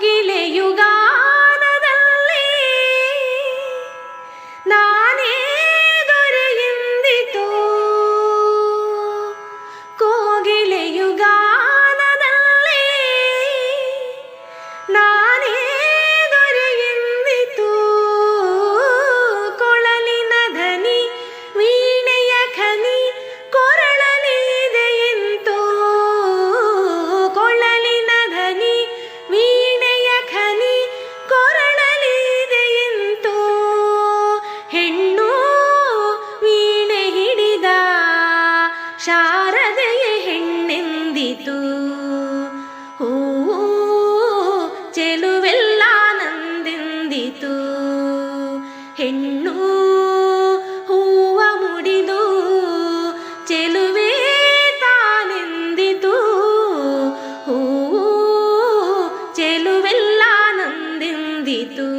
ಮುಗಿಲೆಯುಗಾನದಲ್ಲಿ ನಾನೇ ದೊರೆಯೆಂದಿತು. ಕೋಗಿಲೆಯುಗಾನದಲ್ಲಿ ನಾನೇ ದೊರೆಯೆಂದಿತು. ಕೊಳಲಿನ ಧನಿ ವೀಣೆಯ ಖನಿ ಕೊರಳಲಿದೆಯೆಂತೋ. ಕೊಳಲಿನ ಧನಿ ವೀಣೆಯ ಖನಿ ಕೊರಳಲಿದೆಯೆಂತೋ. ಹೆಣ್ಣು ವೀಣೆ ಹಿಡಿದ ಶಾರದೆಯ ಹೆಣ್ಣೆಂದಿತು. ಹೂವು ಚೆಲುವೆಲ್ಲ ನಂದೆಂದಿತು. ಹೆಣ್ಣು ಹೂವ ಮುಡಿದು ಚೆಲುವೆ ತಾನೆಂದಿತು. ಹೂವು ಚೆಲುವೆಲ್ಲ ನಂದೆಂದಿತು.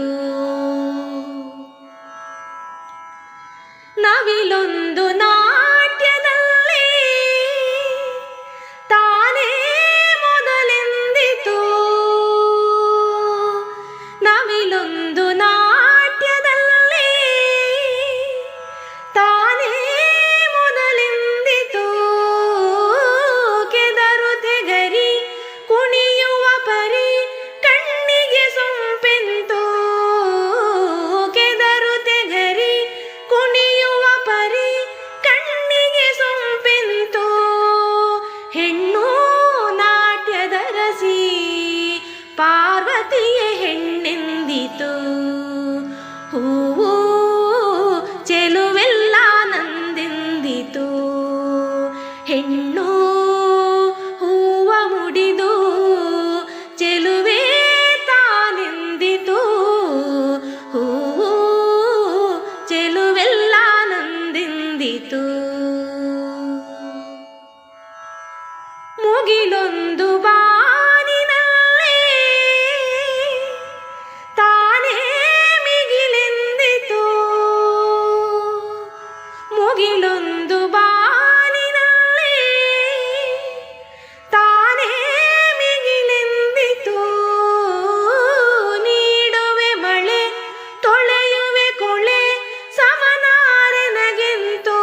ನವಿಲೊಂದು ನಾಟ್ಯದಲ್ಲಿ ತಾನೇ ಮೊದಲೆಂದಿತು. ನವಿಲೊಂದು ನಾಟ್ಯದಲ್ಲಿ ತಾನೇ ಮೊದಲೆಂದಿತು. ಕೆದರು ತೆಗರಿ ಕುಣಿಯುವ ಪರಿ ಕಣ್ಣಿಗೆ ಸೊಂಪೆಂತು. ಕೆದರು ತೆಗರಿ ಕುಣಿಯುವ ಪರಿ ಕಣ್ಣಿಗೆ ಸೊಂಪೆಂತು. ಹೆಣ್ಣು ನಾಟ್ಯದ ರಸಿ ಪಾರ್ವತಿಯ ಹೆಣ್ಣೆಂದಿತು. ಹೂವು ಚೆಲುವೆಲ್ಲ ನಂದೆಂದಿತು. ಹೆಣ್ಣು ಹೂವ ಮುಡಿದು ಚೆಲುವೆ ತಾನೆಂದಿತು. ಹೂವು ಚೆಲುವೆಲ್ಲ ನಂದೆಂದಿತು. ಮುಗಿಲೊಂದು ಬಾನಿನಲ್ಲಿ ತಾನೇ ಮಿಗಿಲೆಂದಿತು. ಮುಗಿಲೊಂದು ಬಾನಿನಲ್ಲಿ ತಾನೇ ಮಿಗಿಲೆಂದಿತು. ನೀಡುವೆ ಮಳೆ ತೊಳೆಯುವೆ ಕೊಳೆ ಸಮನಾರೆನಗೆಂತೋ.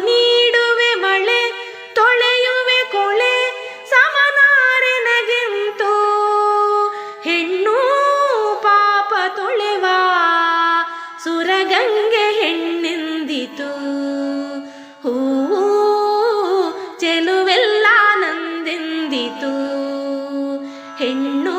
ನೀಡುವೆ ಮಳೆ ತೊಳೆಯುವೆ ಕೊಳೆ ಸಮನಾರೆನಗೆಂತೋ. ಹೆಣ್ಣು ಪಾಪ ತೊಳೆವ ಸುರಗಂಗೆ ಹೆಣ್ಣೆಂದಿತು. ಹೂವು ಚೆಲುವೆಲ್ಲ ನಂದೆಂದಿತು. ಹೆಣ್ಣು